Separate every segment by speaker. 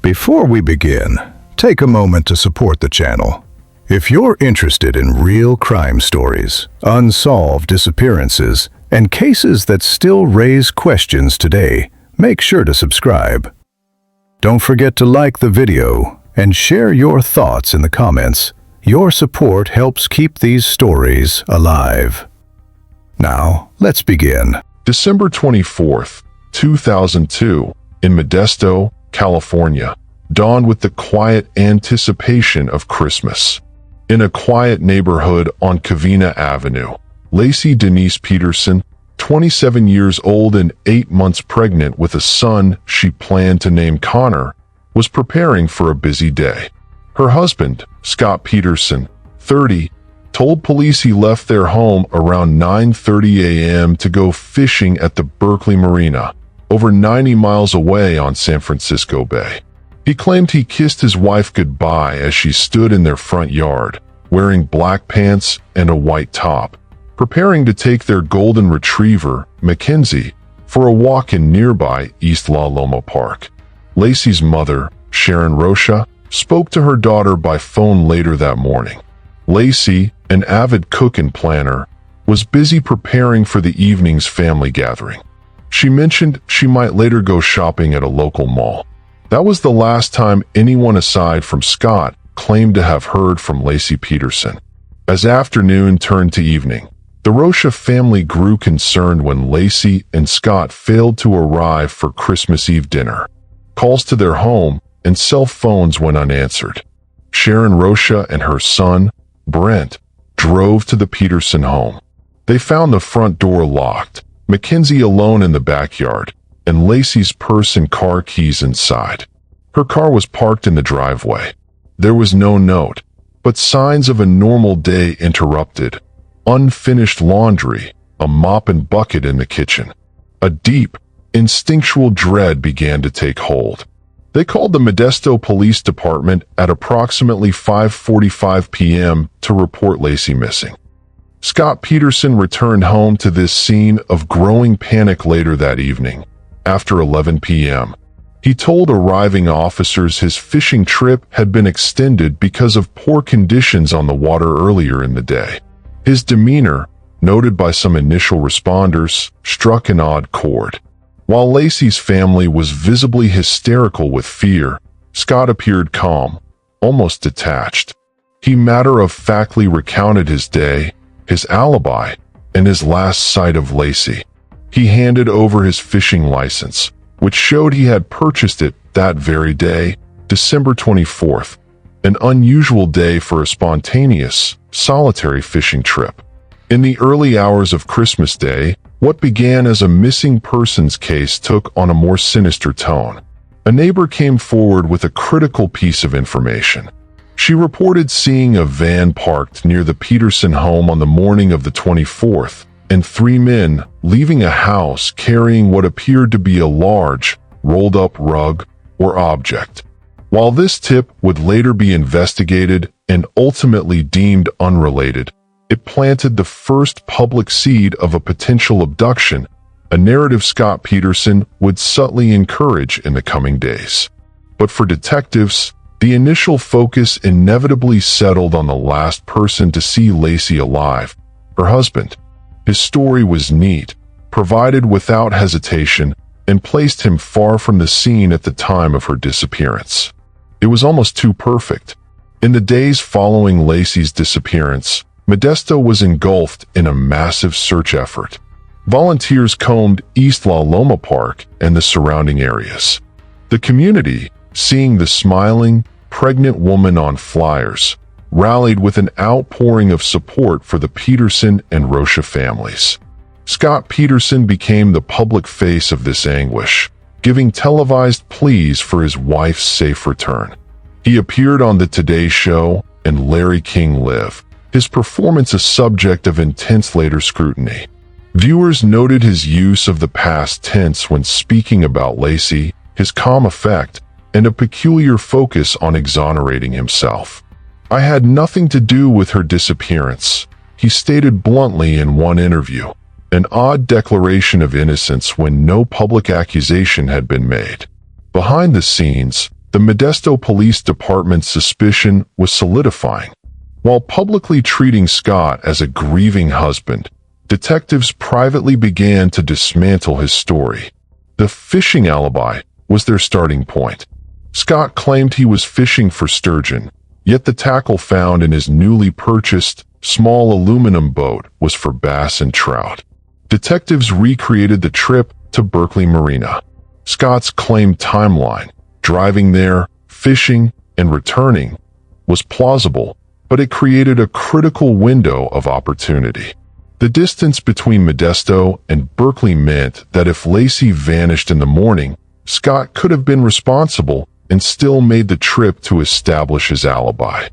Speaker 1: Before we begin, take a moment to support the channel. If you're interested in real crime stories, unsolved disappearances, and cases that still raise questions today, make sure to subscribe. Don't forget to like the video and share your thoughts in the comments. Your support helps keep these stories alive. Now, let's begin.
Speaker 2: December 24th, 2002, in Modesto, California, dawned with the quiet anticipation of Christmas. In a quiet neighborhood on Covina Avenue, Laci Denise Peterson, 27 years old and 8 months pregnant with a son she planned to name Connor, was preparing for a busy day. Her husband, Scott Peterson, 30, told police he left their home around 9:30 a.m. to go fishing at the Berkeley Marina, over 90 miles away on San Francisco Bay. He claimed he kissed his wife goodbye as she stood in their front yard, wearing black pants and a white top, preparing to take their golden retriever, Mackenzie, for a walk in nearby East La Loma Park. Laci's mother, Sharon Rocha, spoke to her daughter by phone later that morning. Laci, an avid cook and planner, was busy preparing for the evening's family gathering. She mentioned she might later go shopping at a local mall. That was the last time anyone aside from Scott claimed to have heard from Laci Peterson. As afternoon turned to evening, the Rocha family grew concerned when Laci and Scott failed to arrive for Christmas Eve dinner. Calls to their home and cell phones went unanswered. Sharon Rocha and her son, Brent, drove to the Peterson home. They found the front door locked, Mackenzie alone in the backyard, and Laci's purse and car keys inside. Her car was parked in the driveway. There was no note, but signs of a normal day interrupted. Unfinished laundry, a mop and bucket in the kitchen. A deep, instinctual dread began to take hold. They called the Modesto Police Department at approximately 5:45 p.m. to report Laci missing. Scott Peterson returned home to this scene of growing panic later that evening. After 11 p.m., he told arriving officers his fishing trip had been extended because of poor conditions on the water earlier in the day. His demeanor, noted by some initial responders, struck an odd chord. While Laci's family was visibly hysterical with fear, Scott appeared calm, almost detached. He matter-of-factly recounted his day, his alibi, and his last sight of Laci. He handed over his fishing license, which showed he had purchased it that very day, December 24th, an unusual day for a spontaneous, solitary fishing trip. In the early hours of Christmas Day, what began as a missing persons case took on a more sinister tone. A neighbor came forward with a critical piece of information. She reported seeing a van parked near the Peterson home on the morning of the 24th, and 3 men leaving a house carrying what appeared to be a large, rolled-up rug or object. While this tip would later be investigated and ultimately deemed unrelated, it planted the first public seed of a potential abduction, a narrative Scott Peterson would subtly encourage in the coming days. But for detectives, the initial focus inevitably settled on the last person to see Laci alive, her husband. His story was neat, provided without hesitation, and placed him far from the scene at the time of her disappearance. It was almost too perfect. In the days following Laci's disappearance, Modesto was engulfed in a massive search effort. Volunteers combed East La Loma Park and the surrounding areas. The community, seeing the smiling, pregnant woman on flyers, rallied with an outpouring of support for the Peterson and Rocha families. Scott Peterson became the public face of this anguish, giving televised pleas for his wife's safe return. He appeared on The Today Show and Larry King Live, his performance a subject of intense later scrutiny. Viewers noted his use of the past tense when speaking about Laci, his calm effect, and a peculiar focus on exonerating himself. "I had nothing to do with her disappearance," he stated bluntly in one interview, an odd declaration of innocence when no public accusation had been made. Behind the scenes, The Modesto Police Department's suspicion was solidifying. While publicly treating Scott as a grieving husband, detectives privately began to dismantle his story. The fishing alibi was their starting point. Scott claimed he was fishing for sturgeon, yet the tackle found in his newly purchased, small aluminum boat was for bass and trout. Detectives recreated the trip to Berkeley Marina. Scott's claimed timeline, driving there, fishing, and returning, was plausible, but it created a critical window of opportunity. The distance between Modesto and Berkeley meant that if Laci vanished in the morning, Scott could have been responsible and still made the trip to establish his alibi.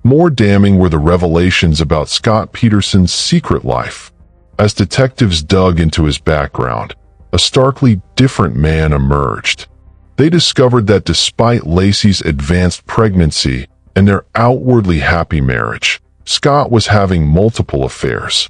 Speaker 2: More damning were the revelations about Scott Peterson's secret life. As detectives dug into his background, a starkly different man emerged. They discovered that despite Laci's advanced pregnancy and their outwardly happy marriage, Scott was having multiple affairs.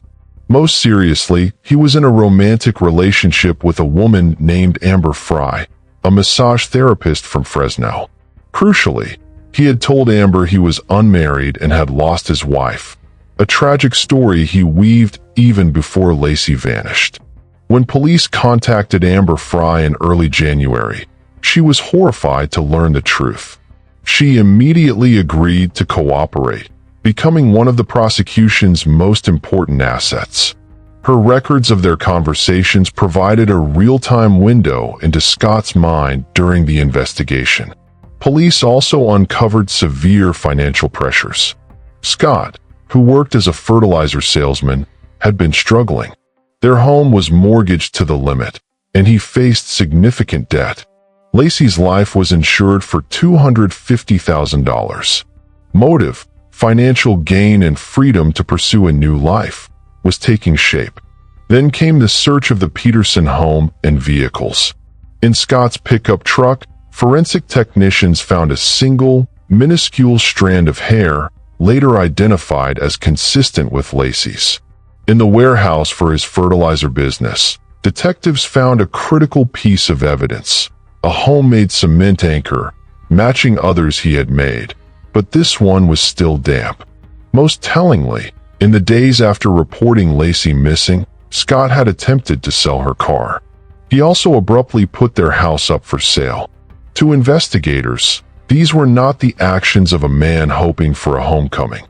Speaker 2: Most seriously, he was in a romantic relationship with a woman named Amber Fry, a massage therapist from Fresno. Crucially, he had told Amber he was unmarried and had lost his wife, a tragic story he weaved even before Laci vanished. When police contacted Amber Fry in early January, she was horrified to learn the truth. She immediately agreed to cooperate, becoming one of the prosecution's most important assets. Her records of their conversations provided a real-time window into Scott's mind during the investigation. Police also uncovered severe financial pressures. Scott, who worked as a fertilizer salesman, had been struggling. Their home was mortgaged to the limit, and he faced significant debt. Laci's life was insured for $250,000. Motive, financial gain and freedom to pursue a new life, was taking shape. Then came the search of the Peterson home and vehicles. In Scott's pickup truck, forensic technicians found a single, minuscule strand of hair, later identified as consistent with Laci's. In the warehouse for his fertilizer business, detectives found a critical piece of evidence, a homemade cement anchor, matching others he had made, but this one was still damp. Most tellingly, in the days after reporting Laci missing, Scott had attempted to sell her car. He also abruptly put their house up for sale. To investigators, these were not the actions of a man hoping for a homecoming.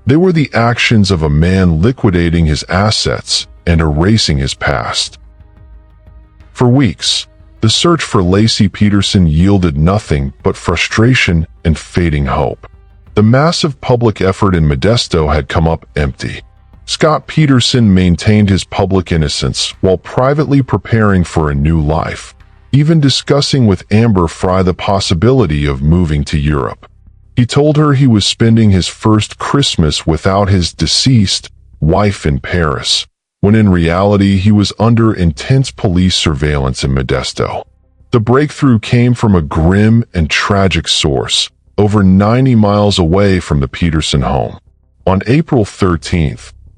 Speaker 2: They were the actions of a man liquidating his assets and erasing his past. For weeks, the search for Laci Peterson yielded nothing but frustration and fading hope. The massive public effort in Modesto had come up empty. Scott Peterson maintained his public innocence while privately preparing for a new life, even discussing with Amber Fry the possibility of moving to Europe. He told her he was spending his first Christmas without his deceased wife in Paris, when in reality he was under intense police surveillance in Modesto. The breakthrough came from a grim and tragic source, over 90 miles away from the Peterson home. On April 13,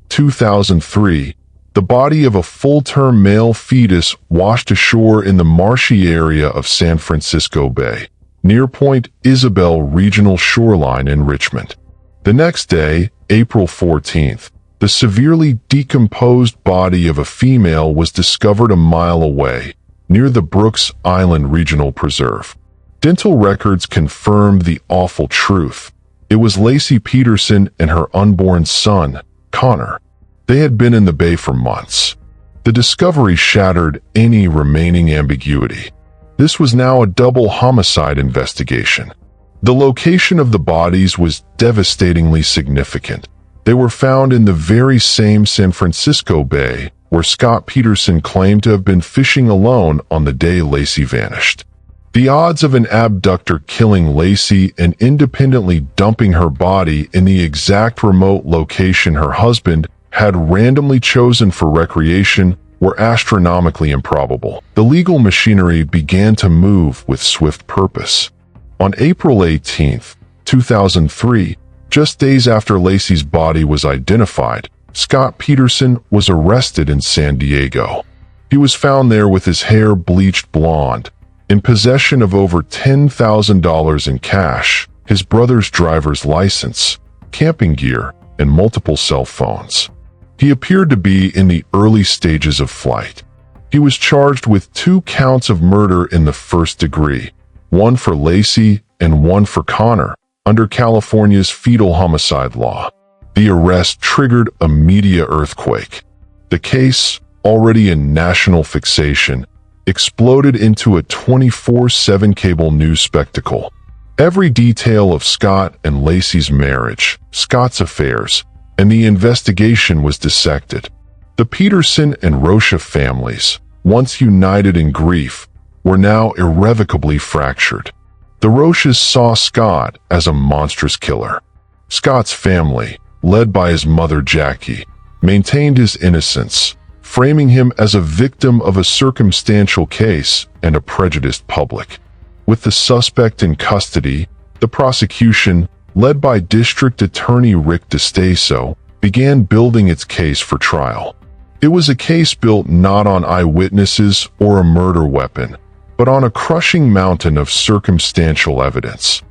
Speaker 2: 2003, the body of a full-term male fetus washed ashore in the marshy area of San Francisco Bay, near Point Isabel Regional Shoreline in Richmond. The next day, April 14th, the severely decomposed body of a female was discovered a mile away, near the Brooks Island Regional Preserve. Dental records confirmed the awful truth. It was Laci Peterson and her unborn son, Connor. They had been in the bay for months. The discovery shattered any remaining ambiguity. This was now a double homicide investigation. The location of the bodies was devastatingly significant. They were found in the very same San Francisco Bay where Scott Peterson claimed to have been fishing alone on the day Laci vanished. The odds of an abductor killing Laci and independently dumping her body in the exact remote location her husband had randomly chosen for recreation were astronomically improbable. The legal machinery began to move with swift purpose. On April 18, 2003, just days after Laci's body was identified, Scott Peterson was arrested in San Diego. He was found there with his hair bleached blonde, in possession of over $10,000 in cash, his brother's driver's license, camping gear, and multiple cell phones. He appeared to be in the early stages of flight. He was charged with 2 counts of murder in the first degree, one for Laci and one for Connor, under California's fetal homicide law. The arrest triggered a media earthquake. The case, already in national fixation, exploded into a 24/7 cable news spectacle. Every detail of Scott and Laci's marriage, Scott's affairs, and the investigation was dissected. The Peterson and Rocha families, once united in grief, were now irrevocably fractured. The Rochas saw Scott as a monstrous killer. Scott's family, led by his mother Jackie, maintained his innocence, framing him as a victim of a circumstantial case and a prejudiced public. With the suspect in custody, the prosecution, led by District Attorney Rick DeStaso, began building its case for trial. It was a case built not on eyewitnesses or a murder weapon, but on a crushing mountain of circumstantial evidence.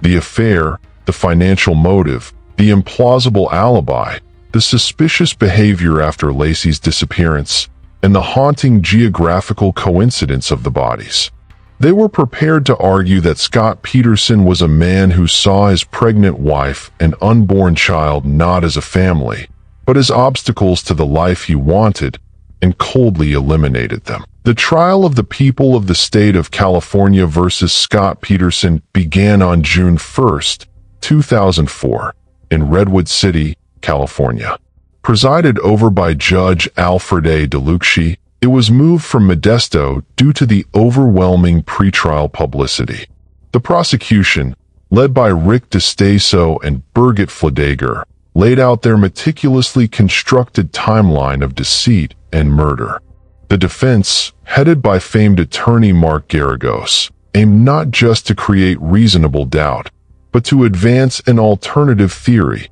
Speaker 2: The affair, the financial motive, the implausible alibi, the suspicious behavior after Laci's disappearance, and the haunting geographical coincidence of the bodies. They were prepared to argue that Scott Peterson was a man who saw his pregnant wife and unborn child not as a family, but as obstacles to the life he wanted, and coldly eliminated them. The trial of the people of the state of California versus Scott Peterson began on June 1, 2004, in Redwood City, California. Presided over by Judge Alfred A. DeLucci, it was moved from Modesto due to the overwhelming pretrial publicity. The prosecution, led by Rick DeStaso and Birgit Fladager, laid out their meticulously constructed timeline of deceit and murder. The defense, headed by famed attorney Mark Garagos, aimed not just to create reasonable doubt, but to advance an alternative theory.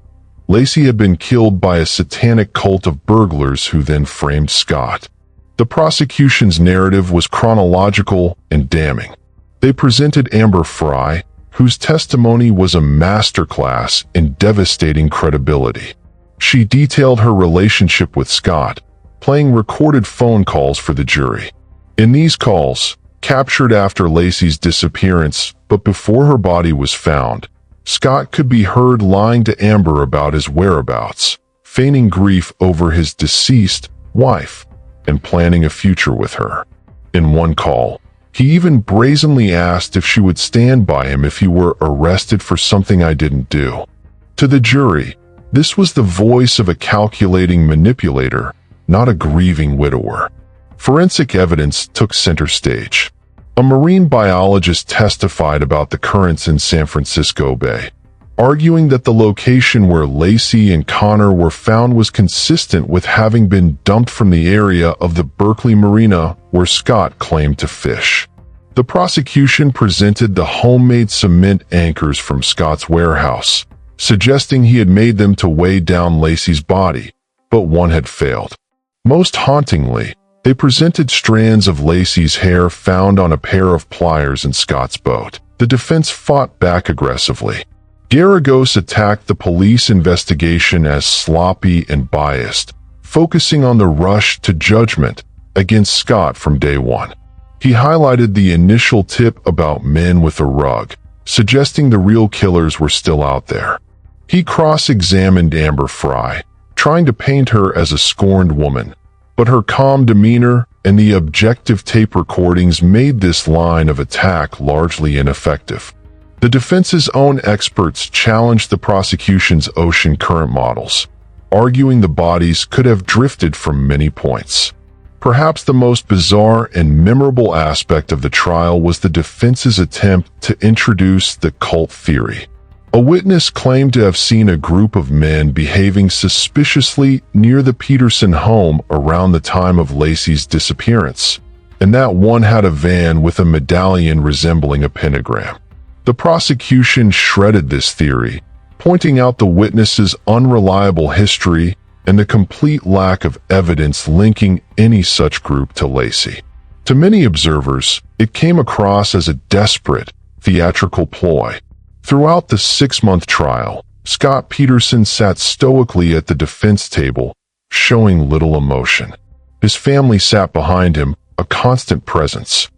Speaker 2: Laci had been killed by a satanic cult of burglars who then framed Scott. The prosecution's narrative was chronological and damning. They presented Amber Frye, whose testimony was a masterclass in devastating credibility. She detailed her relationship with Scott, playing recorded phone calls for the jury. In these calls, captured after Laci's disappearance but before her body was found, Scott could be heard lying to Amber about his whereabouts, feigning grief over his deceased wife, and planning a future with her. In one call, he even brazenly asked if she would stand by him if he were arrested for something I didn't do. To the jury, this was the voice of a calculating manipulator, not a grieving widower. Forensic evidence took center stage. A marine biologist testified about the currents in San Francisco Bay, arguing that the location where Laci and Connor were found was consistent with having been dumped from the area of the Berkeley Marina where Scott claimed to fish. The prosecution presented the homemade cement anchors from Scott's warehouse, suggesting he had made them to weigh down Laci's body, but one had failed. Most hauntingly, they presented strands of Laci's hair found on a pair of pliers in Scott's boat. The defense fought back aggressively. Garagos attacked the police investigation as sloppy and biased, focusing on the rush to judgment against Scott from day one. He highlighted the initial tip about men with a rug, suggesting the real killers were still out there. He cross-examined Amber Frye, trying to paint her as a scorned woman, but her calm demeanor and the objective tape recordings made this line of attack largely ineffective. The defense's own experts challenged the prosecution's ocean current models, arguing the bodies could have drifted from many points. Perhaps the most bizarre and memorable aspect of the trial was the defense's attempt to introduce the cult theory. A witness claimed to have seen a group of men behaving suspiciously near the Peterson home around the time of Laci's disappearance, and that one had a van with a medallion resembling a pentagram. The prosecution shredded this theory, pointing out the witness's unreliable history and the complete lack of evidence linking any such group to Laci. To many observers, it came across as a desperate, theatrical ploy. Throughout the 6-month trial, Scott Peterson sat stoically at the defense table, showing little emotion. His family sat behind him, a constant presence.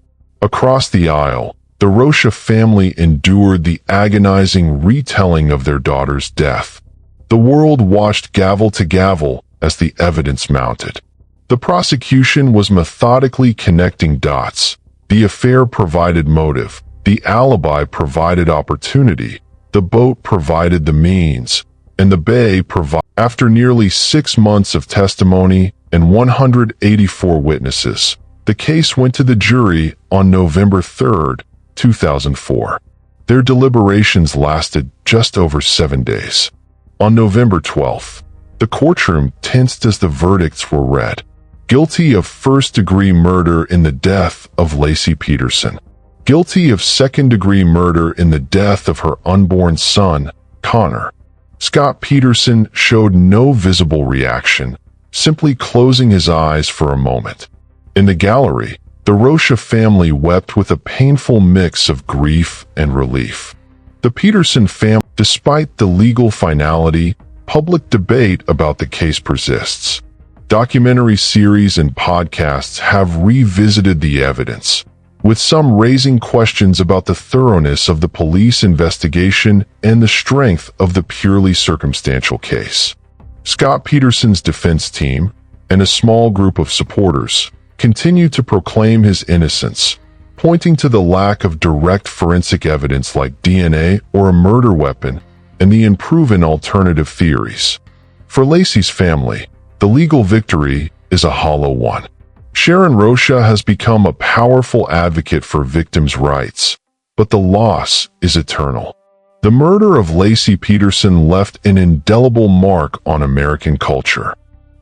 Speaker 2: Across the aisle, the Rocha family endured the agonizing retelling of their daughter's death. The world watched gavel to gavel as the evidence mounted. The prosecution was methodically connecting dots. The affair provided motive. The alibi provided opportunity. The boat provided the means. And the bay provided. After nearly 6 months of testimony and 184 witnesses, the case went to the jury on November 3, 2004. Their deliberations lasted just over 7 days. On November 12th, the courtroom tensed as the verdicts were read. Guilty of first-degree murder in the death of Laci Peterson. Guilty of second-degree murder in the death of her unborn son, Connor. Scott Peterson showed no visible reaction, simply closing his eyes for a moment. In the gallery, the Rocha family wept with a painful mix of grief and relief. The Peterson family, despite the legal finality, public debate about the case persists. Documentary series and podcasts have revisited the evidence, with some raising questions about the thoroughness of the police investigation and the strength of the purely circumstantial case. Scott Peterson's defense team, and a small group of supporters, continue to proclaim his innocence, pointing to the lack of direct forensic evidence like DNA or a murder weapon and the unproven alternative theories. For Laci's family, the legal victory is a hollow one. Sharon Rocha has become a powerful advocate for victims' rights, but the loss is eternal. The murder of Laci Peterson left an indelible mark on American culture.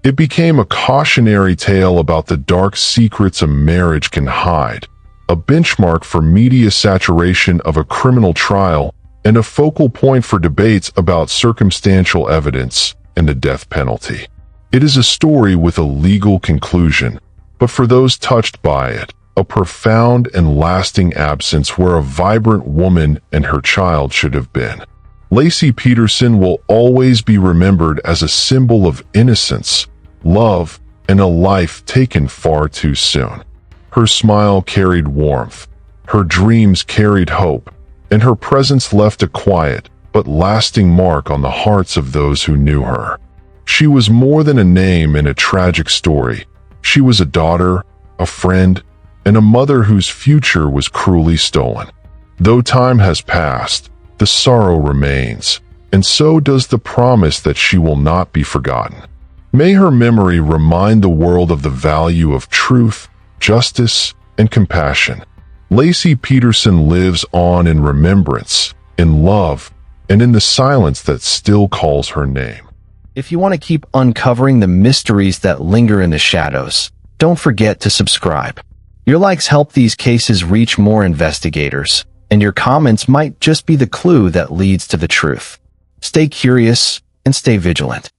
Speaker 2: It became a cautionary tale about the dark secrets a marriage can hide, a benchmark for media saturation of a criminal trial, and a focal point for debates about circumstantial evidence and the death penalty. It is a story with a legal conclusion, but for those touched by it, a profound and lasting absence where a vibrant woman and her child should have been. Laci Peterson will always be remembered as a symbol of innocence, love, and a life taken far too soon. Her smile carried warmth, her dreams carried hope, and her presence left a quiet but lasting mark on the hearts of those who knew her. She was more than a name in a tragic story. She was a daughter, a friend, and a mother whose future was cruelly stolen. Though time has passed, the sorrow remains, and so does the promise that she will not be forgotten. May her memory remind the world of the value of truth, justice, and compassion. Laci Peterson lives on in remembrance, in love, and in the silence that still calls her name.
Speaker 3: If you want to keep uncovering the mysteries that linger in the shadows, don't forget to subscribe. Your likes help these cases reach more investigators, and your comments might just be the clue that leads to the truth. Stay curious and stay vigilant.